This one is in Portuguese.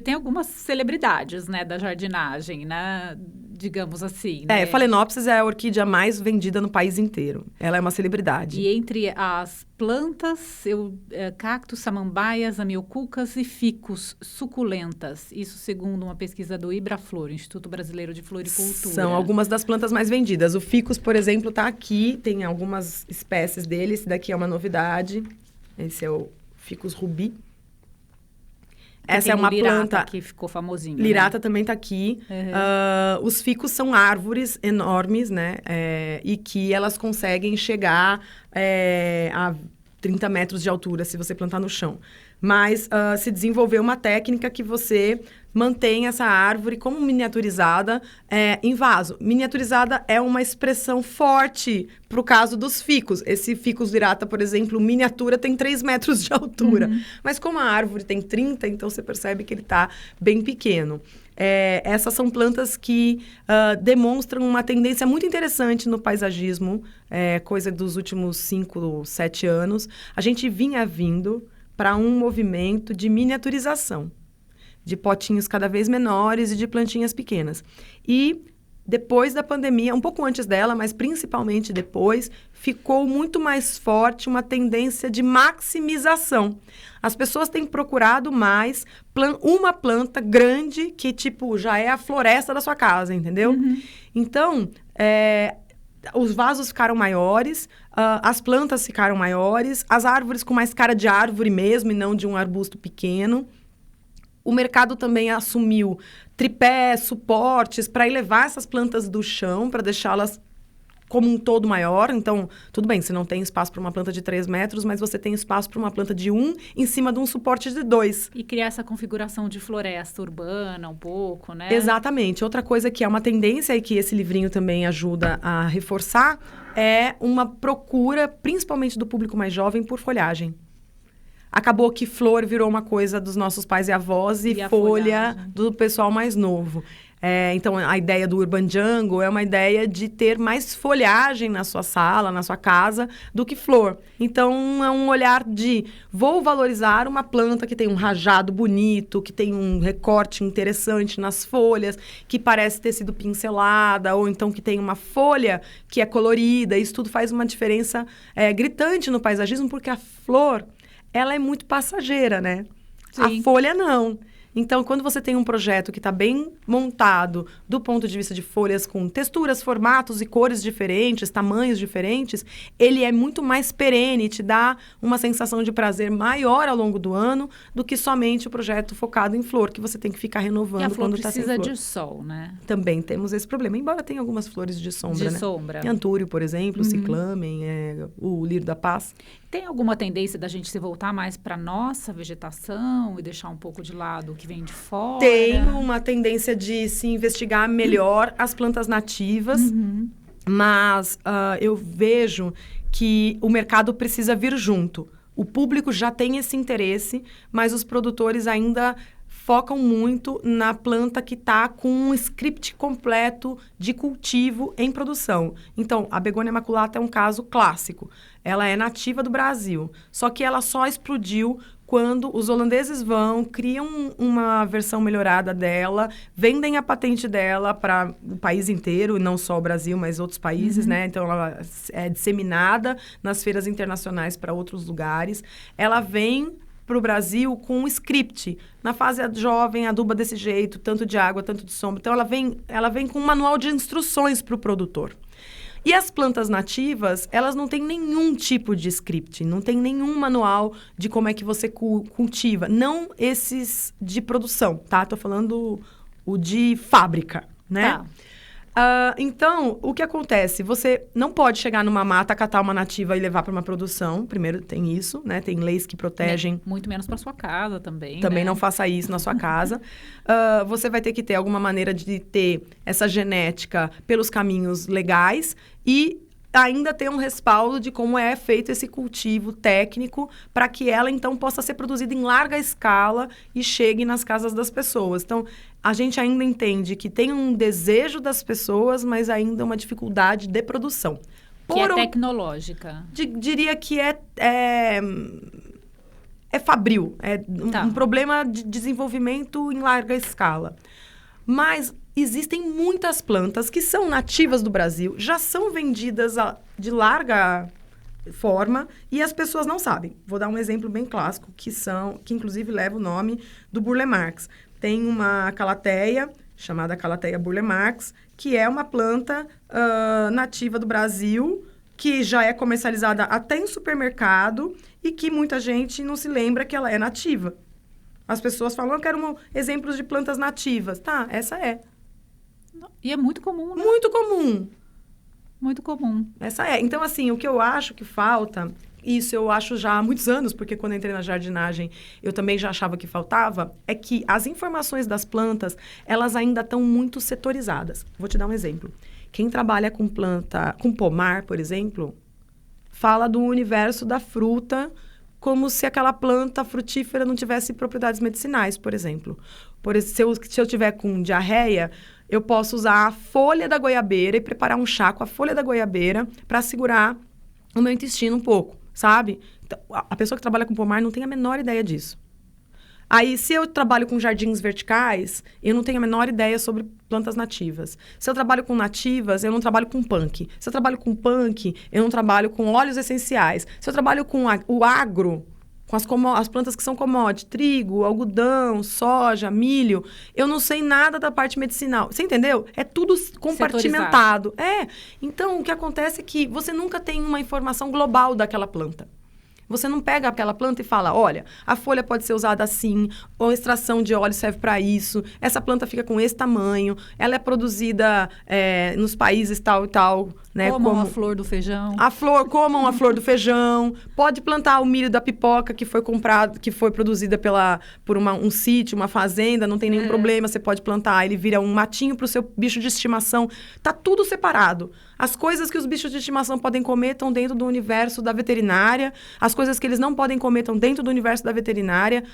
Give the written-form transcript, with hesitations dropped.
tem algumas celebridades, né, da jardinagem, né? Digamos assim, né? Phalaenopsis é a orquídea mais vendida no país inteiro. Ela é uma celebridade. E entre as plantas, cactos, samambaias, amiocucas e ficus suculentas. Isso segundo uma pesquisa do Ibraflor, Instituto Brasileiro de Floricultura. São algumas das plantas mais vendidas. O ficus, por exemplo, está aqui. Tem algumas espécies dele. Esse daqui é uma novidade. Esse é o ficus rubi. Essa é uma planta que ficou famosinho. Lirata, né? Também está aqui. Os ficus são árvores enormes, né? E que elas conseguem chegar a 30 metros de altura se você plantar no chão. Mas se desenvolveu uma técnica que você mantém essa árvore como miniaturizada em vaso. Miniaturizada é uma expressão forte para o caso dos ficus. Esse ficus lirata, por exemplo, miniatura tem 3 metros de altura. Uhum. Mas como a árvore tem 30, então você percebe que ele está bem pequeno. Essas são plantas que demonstram uma tendência muito interessante no paisagismo, coisa dos últimos 5, 7 anos. A gente vinha vindo para um movimento de miniaturização, de potinhos cada vez menores e de plantinhas pequenas. E depois da pandemia, um pouco antes dela, mas principalmente depois, ficou muito mais forte uma tendência de maximização. As pessoas têm procurado mais uma planta grande que, tipo, já é a floresta da sua casa, entendeu? Uhum. Então, os vasos ficaram maiores, as plantas ficaram maiores, as árvores com mais cara de árvore mesmo e não de um arbusto pequeno. O mercado também assumiu tripés, suportes para elevar essas plantas do chão, para deixá-las como um todo maior. Então, tudo bem, você não tem espaço para uma planta de 3 metros, mas você tem espaço para uma planta de 1 em cima de um suporte de 2. E criar essa configuração de floresta urbana um pouco, né? Exatamente. Outra coisa que é uma tendência e que esse livrinho também ajuda a reforçar é uma procura, principalmente do público mais jovem, por folhagem. Acabou que flor virou uma coisa dos nossos pais e avós e folha do pessoal mais novo. Então, a ideia do Urban Jungle é uma ideia de ter mais folhagem na sua sala, na sua casa, do que flor. Então, é um olhar de vou valorizar uma planta que tem um rajado bonito, que tem um recorte interessante nas folhas, que parece ter sido pincelada, ou então que tem uma folha que é colorida. Isso tudo faz uma diferença gritante no paisagismo, porque a flor ela é muito passageira, né? Sim. A folha não. Então, quando você tem um projeto que está bem montado do ponto de vista de folhas com texturas, formatos e cores diferentes, tamanhos diferentes, ele é muito mais perene, te dá uma sensação de prazer maior ao longo do ano do que somente o projeto focado em flor, que você tem que ficar renovando quando está sem flor. E a flor precisa de sol, né? Também temos esse problema, embora tenha algumas flores de sombra, de sombra. Antúrio, por exemplo, ciclamen, o lírio da paz. Tem alguma tendência da gente se voltar mais para nossa vegetação e deixar um pouco de lado o que vem de fora? Tem uma tendência de se investigar melhor as plantas nativas, mas eu vejo que o mercado precisa vir junto. O público já tem esse interesse, mas os produtores ainda focam muito na planta que está com um script completo de cultivo em produção. Então, a begônia maculata é um caso clássico. Ela é nativa do Brasil, só que ela só explodiu quando os holandeses criam uma versão melhorada dela, vendem a patente dela para o país inteiro, não só o Brasil, mas outros países, né? Então, ela é disseminada nas feiras internacionais para outros lugares. Ela vem para o Brasil com um script. Na fase jovem, aduba desse jeito, tanto de água, tanto de sombra. Então, ela vem com um manual de instruções para o produtor. E as plantas nativas, elas não têm nenhum tipo de script, não tem nenhum manual de como é que você cultiva. Não esses de produção, tá? Estou falando o de fábrica, né? Tá. Então, o que acontece? Você não pode chegar numa mata, catar uma nativa e levar para uma produção. Primeiro, tem isso, né? Tem leis que protegem. Muito menos para sua casa também. Também né? não faça isso na sua casa. Você vai ter que ter alguma maneira de ter essa genética pelos caminhos legais e ainda ter um respaldo de como é feito esse cultivo técnico para que ela, então, possa ser produzida em larga escala e chegue nas casas das pessoas. Então, a gente ainda entende que tem um desejo das pessoas, mas ainda uma dificuldade de produção. Que é tecnológica. Diria que é é fabril, é Tá. um problema de desenvolvimento em larga escala. Mas existem muitas plantas que são nativas do Brasil, já são vendidas de larga forma e as pessoas não sabem. Vou dar um exemplo bem clássico, que inclusive leva o nome do Burle Marx. Tem uma calateia, chamada Calatheia Burle Marx, que é uma planta nativa do Brasil, que já é comercializada até em supermercado e que muita gente não se lembra que ela é nativa. As pessoas falam, eu quero exemplos de plantas nativas. Tá, essa é. E é muito comum, né? Muito comum. Muito comum. Essa é. Então, assim, o que eu acho que falta, isso eu acho já há muitos anos, porque quando eu entrei na jardinagem eu também já achava que faltava, é que as informações das plantas, elas ainda estão muito setorizadas. Vou te dar um exemplo. Quem trabalha com planta, com pomar, por exemplo, fala do universo da fruta como se aquela planta frutífera não tivesse propriedades medicinais, por exemplo. Se eu tiver com diarreia, eu posso usar a folha da goiabeira e preparar um chá com a folha da goiabeira para segurar o meu intestino um pouco, sabe? Então, a pessoa que trabalha com pomar não tem a menor ideia disso. Aí, se eu trabalho com jardins verticais, eu não tenho a menor ideia sobre plantas nativas. Se eu trabalho com nativas, eu não trabalho com punk. Se eu trabalho com punk, eu não trabalho com óleos essenciais. Se eu trabalho com o agro, com as plantas que são commodities, trigo, algodão, soja, milho, eu não sei nada da parte medicinal. Você entendeu? É tudo compartimentado. Então, o que acontece é que você nunca tem uma informação global daquela planta. Você não pega aquela planta e fala, olha, a folha pode ser usada assim, ou a extração de óleo serve para isso, essa planta fica com esse tamanho, ela é produzida nos países tal e tal, né? Comam a flor do feijão. Comam a flor do feijão. Pode plantar o milho da pipoca que foi comprado, que foi produzida por um sítio, uma fazenda, não tem nenhum problema, você pode plantar, ele vira um matinho para o seu bicho de estimação. Tá tudo separado. As coisas que os bichos de estimação podem comer estão dentro do universo da veterinária, as coisas que eles não podem comer estão dentro do universo da veterinária,